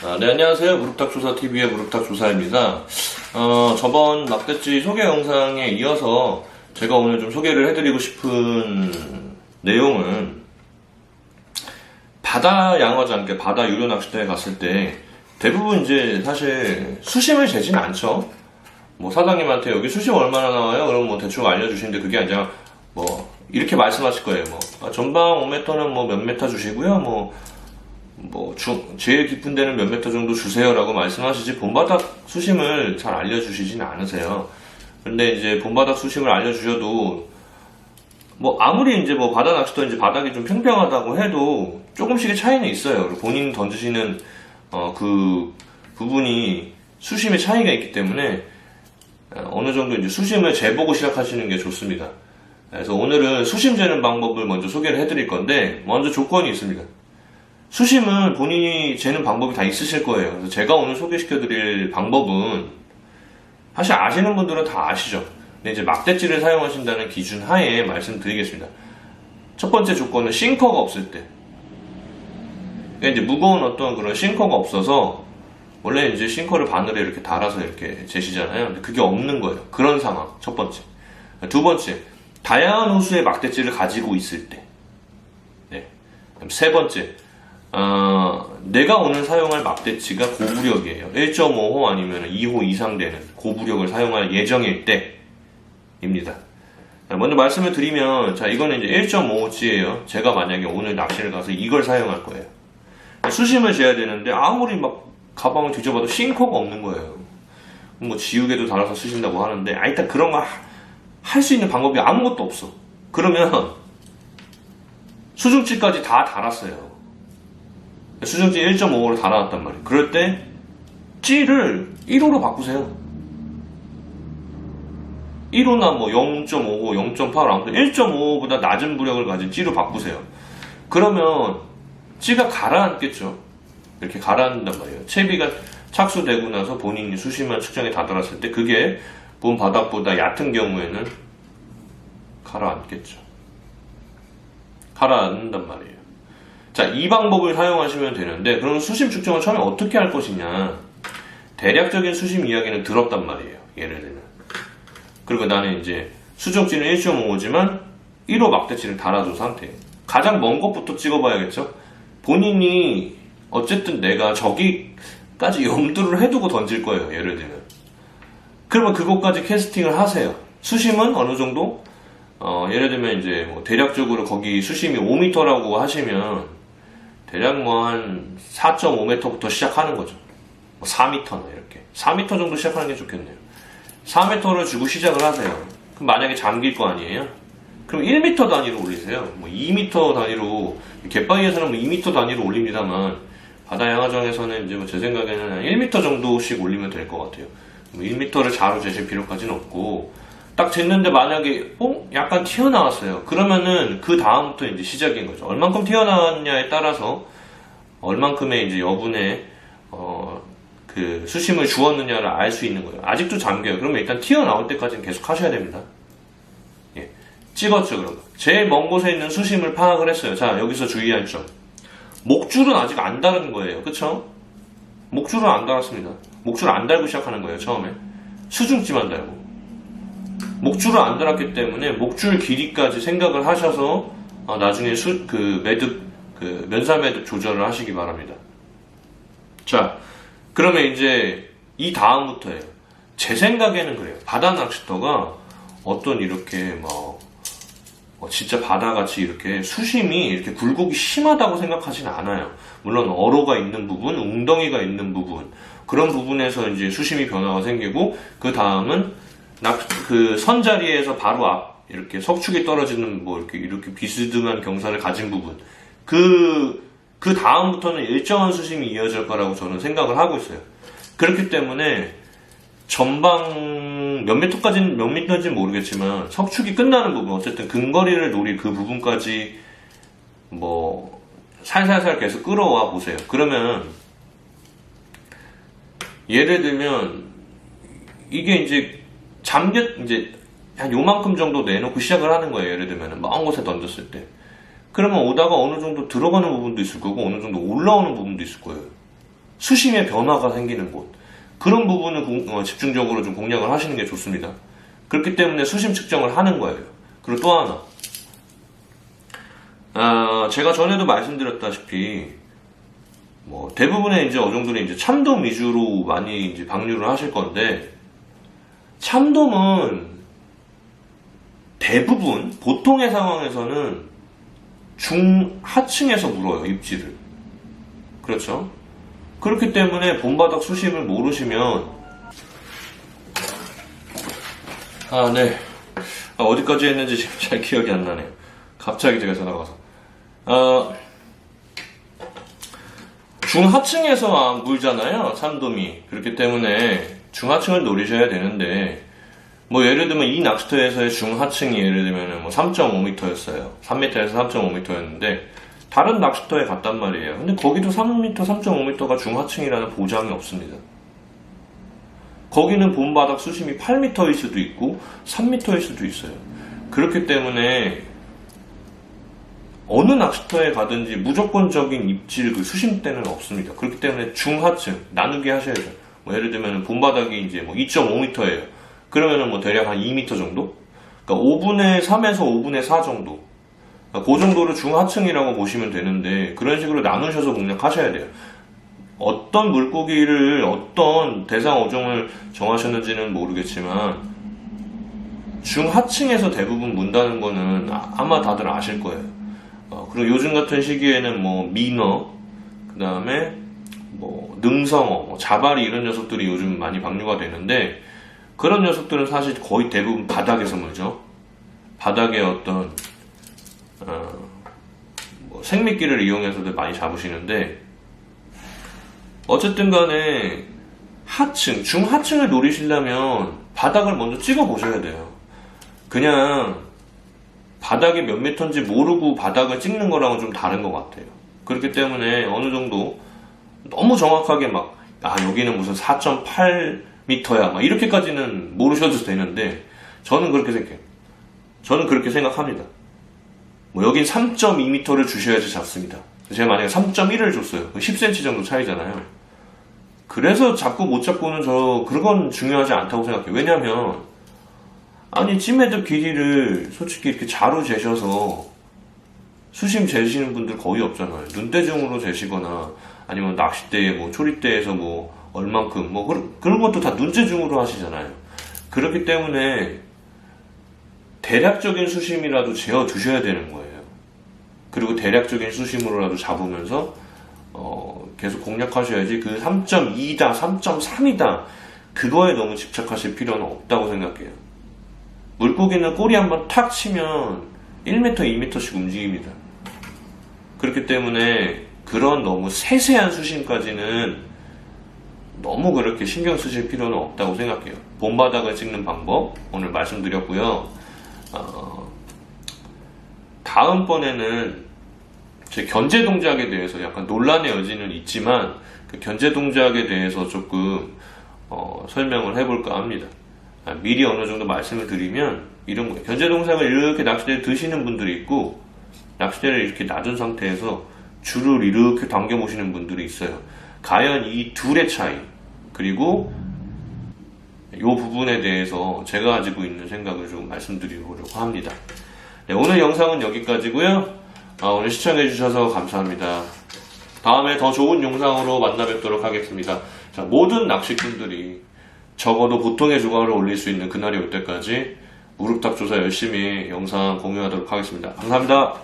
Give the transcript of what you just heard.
네, 안녕하세요. 무릎탁조사TV의 무릎탁조사입니다. 저번 막대치 소개 영상에 이어서 제가 오늘 좀 소개를 해드리고 싶은 내용은 바다 양어장, 바다 유료 낚시터에 갔을 때 대부분 이제 사실 수심을 재진 않죠. 뭐 사장님한테 여기 수심 얼마나 나와요? 그럼 뭐 대충 알려주시는데 그게 아니라 뭐 이렇게 말씀하실 거예요. 전방 5m는 뭐 몇 메타 주시고요. 제일 깊은 데는 몇 메타 정도 주세요라고 말씀하시지 본바닥 수심을 잘 알려주시진 않으세요. 근데 이제 본바닥 수심을 알려주셔도 아무리 이제 바다 낚시터 이제 바닥이 좀 평평하다고 해도 조금씩의 차이는 있어요. 본인 던지시는 그 부분이 수심의 차이가 있기 때문에 어느 정도 이제 수심을 재보고 시작하시는 게 좋습니다. 그래서 오늘은 수심 재는 방법을 먼저 소개를 해드릴 건데 먼저 조건이 있습니다. 수심은 본인이 재는 방법이 다 있으실 거예요. 그래서 제가 오늘 소개시켜드릴 방법은 사실 아시는 분들은 다 아시죠. 근데 이제 막대찌를 사용하신다는 기준 하에 말씀드리겠습니다. 첫 번째 조건은 싱커가 없을 때. 그러니까 이제 무거운 어떤 그런 싱커가 없어서 원래 이제 싱커를 바늘에 이렇게 달아서 이렇게 재시잖아요. 근데 그게 없는 거예요. 그런 상황. 첫 번째. 두 번째, 다양한 호수의 막대찌를 가지고 있을 때. 네. 세 번째, 내가 오늘 사용할 막대치가 고부력이에요. 1.5호 아니면 2호 이상 되는 고부력을 사용할 예정일 때입니다. 먼저 말씀을 드리면, 이거는 이제 1.5호치예요. 제가 만약에 오늘 낚시를 가서 이걸 사용할 거예요. 수심을 재야 되는데 아무리 가방을 뒤져봐도 싱커가 없는 거예요. 지우개도 달아서 쓰신다고 하는데, 일단 그런 거 할 수 있는 방법이 아무것도 없어. 그러면 수중찌까지 다 달았어요. 수중찌 1.5호로 달아놨단 말이에요. 그럴 때 찌를 1호로 바꾸세요. 1호나 0.5호, 0.8호, 아무튼 1.5호보다 낮은 부력을 가진 찌로 바꾸세요. 그러면 찌가 가라앉겠죠. 이렇게 가라앉는단 말이에요. 채비가 착수되고 나서 본인이 수심만 측정에 다다랐을 때 그게 본 바닥보다 얕은 경우에는 가라앉겠죠. 가라앉는단 말이에요. 이 방법을 사용하시면 되는데, 그럼 수심 측정을 처음에 어떻게 할 것이냐. 대략적인 수심 이야기는 들었단 말이에요. 예를 들면. 그리고 나는 이제 수중찌는 1.5호지만 1호 막대치를 달아준 상태예요. 가장 먼 곳부터 찍어봐야겠죠. 본인이 어쨌든 내가 저기까지 염두를 해두고 던질 거예요. 예를 들면. 그러면 그곳까지 캐스팅을 하세요. 수심은 어느 정도? 예를 들면 이제 대략적으로 거기 수심이 5m라고 하시면 대략 한 4.5m부터 시작하는 거죠. 4m나 이렇게. 4m 정도 시작하는 게 좋겠네요. 4m를 주고 시작을 하세요. 그럼 만약에 잠길 거 아니에요? 그럼 1m 단위로 올리세요. 2m 단위로, 갯바위에서는 2m 단위로 올립니다만, 바다 양어장에서는 이제 제 생각에는 한 1m 정도씩 올리면 될 것 같아요. 1m를 자로 재실 필요까지는 없고, 딱 쟀는데 만약에 약간 튀어나왔어요. 그러면은 그 다음부터 이제 시작인 거죠. 얼만큼 튀어나왔냐에 따라서 얼만큼의 이제 여분의 그 수심을 주었느냐를 알 수 있는 거예요. 아직도 잠겨요. 그러면 일단 튀어나올 때까지는 계속 하셔야 됩니다. 예. 찍었죠, 그럼. 제일 먼 곳에 있는 수심을 파악을 했어요. 여기서 주의할 점. 목줄은 아직 안 다른 거예요. 그쵸? 목줄은 안 달았습니다. 목줄 안 달고 시작하는 거예요, 처음에. 수중찌만 달고. 목줄을 안 달았기 때문에 목줄 길이까지 생각을 하셔서 나중에 면사 매듭 조절을 하시기 바랍니다. 그러면 이제 이 다음부터예요. 제 생각에는 그래요. 바다 낚시터가 어떤 이렇게 진짜 바다같이 이렇게 수심이 이렇게 굴곡이 심하다고 생각하진 않아요. 물론 어로가 있는 부분, 웅덩이가 있는 부분, 그런 부분에서 이제 수심이 변화가 생기고, 그 다음은 그 선자리에서 바로 앞, 이렇게 석축이 떨어지는 이렇게 비스듬한 경사를 가진 부분. 그 다음부터는 일정한 수심이 이어질 거라고 저는 생각을 하고 있어요. 그렇기 때문에 전방 몇 미터인지는 모르겠지만 석축이 끝나는 부분, 어쨌든 근거리를 노릴 그 부분까지 살살살 계속 끌어와 보세요. 그러면 예를 들면 이게 이제 한 요만큼 정도 내놓고 시작을 하는 거예요. 예를 들면 먼 곳에 던졌을 때. 그러면 오다가 어느 정도 들어가는 부분도 있을 거고 어느 정도 올라오는 부분도 있을 거예요. 수심의 변화가 생기는 곳, 그런 부분은 집중적으로 좀 공략을 하시는 게 좋습니다. 그렇기 때문에 수심 측정을 하는 거예요. 그리고 또 하나, 제가 전에도 말씀드렸다시피 대부분의 이제 어종들이 이제 참돔 위주로 많이 이제 방류를 하실 건데, 참돔은 대부분 보통의 상황에서는 중하층에서 물어요, 입질을. 그렇죠? 그렇기 때문에 본바닥 수심을 모르시면, 네. 어디까지 했는지 지금 잘 기억이 안 나네요. 갑자기 제가 전화가 와서. 중하층에서 물잖아요, 참돔이. 그렇기 때문에 중하층을 노리셔야 되는데, 예를 들면 이 낚시터에서의 중하층이 예를 들면 3.5m였어요. 3m에서 3.5m였는데, 다른 낚시터에 갔단 말이에요. 근데 거기도 3m, 3.5m가 중하층이라는 보장이 없습니다. 거기는 본바닥 수심이 8m일 수도 있고 3m일 수도 있어요. 그렇기 때문에 어느 낚시터에 가든지 무조건적인 입질 그 수심대는 없습니다. 그렇기 때문에 중하층 나누게 하셔야죠. 예를 들면 본바닥이 이제 2.5m예요. 그러면은 대략 한 2m 정도? 그러니까 5분의 3에서 5분의 4 정도. 그러니까 그 정도를 중하층이라고 보시면 되는데, 그런 식으로 나누셔서 공략하셔야 돼요. 어떤 물고기를, 어떤 대상 어종을 정하셨는지는 모르겠지만, 중하층에서 대부분 문다는 거는 아마 다들 아실 거예요. 그리고 요즘 같은 시기에는 민어, 그 다음에 능성어, 자바리 이런 녀석들이 요즘 많이 방류가 되는데, 그런 녀석들은 사실 거의 대부분 바닥에서 물죠. 바닥에 어떤 생미끼를 이용해서도 많이 잡으시는데, 어쨌든 간에 하층, 중하층을 노리시려면 바닥을 먼저 찍어 보셔야 돼요. 그냥 바닥이 몇 미터인지 모르고 바닥을 찍는 거랑은 좀 다른 것 같아요. 그렇기 때문에 어느 정도 너무 정확하게 여기는 무슨 4.8m야 이렇게까지는 모르셔도 되는데, 저는 그렇게 생각해요. 저는 그렇게 생각합니다. 여긴 3.2m를 주셔야지 잡습니다. 제가 만약에 3.1을 줬어요. 10cm 정도 차이잖아요. 그래서 잡고 못 잡고는 그건 중요하지 않다고 생각해요. 왜냐면, 찌매듭 길이를 솔직히 이렇게 자로 재셔서 수심 재시는 분들 거의 없잖아요. 눈대중으로 재시거나 아니면 낚싯대에 초리대에서 얼만큼 그런 것도 다 눈대중으로 하시잖아요. 그렇기 때문에 대략적인 수심이라도 재어 두셔야 되는 거예요. 그리고 대략적인 수심으로라도 잡으면서 계속 공략하셔야지, 그 3.2다 3.3이다 그거에 너무 집착하실 필요는 없다고 생각해요. 물고기는 꼬리 한번 탁 치면 1m, 2m씩 움직입니다. 그렇기 때문에 그런 너무 세세한 수심까지는 너무 그렇게 신경 쓰실 필요는 없다고 생각해요. 본바닥을 찍는 방법 오늘 말씀드렸고요. 다음번에는 제 견제 동작에 대해서 약간 논란의 여지는 있지만, 그 견제 동작에 대해서 조금 설명을 해볼까 합니다. 미리 어느 정도 말씀을 드리면 이런 거예요. 견제 동작을 이렇게 낚싯대를 드시는 분들이 있고, 낚싯대를 이렇게 놔둔 상태에서 줄을 이렇게 당겨 보시는 분들이 있어요. 과연 이 둘의 차이, 그리고 이 부분에 대해서 제가 가지고 있는 생각을 좀 말씀드리려고 합니다. 네, 오늘 영상은 여기까지고요. 오늘 시청해주셔서 감사합니다. 다음에 더 좋은 영상으로 만나 뵙도록 하겠습니다. 자, 모든 낚시꾼들이 적어도 보통의 조과를 올릴 수 있는 그날이 올 때까지 무릎탁 조사 열심히 영상 공유하도록 하겠습니다. 감사합니다.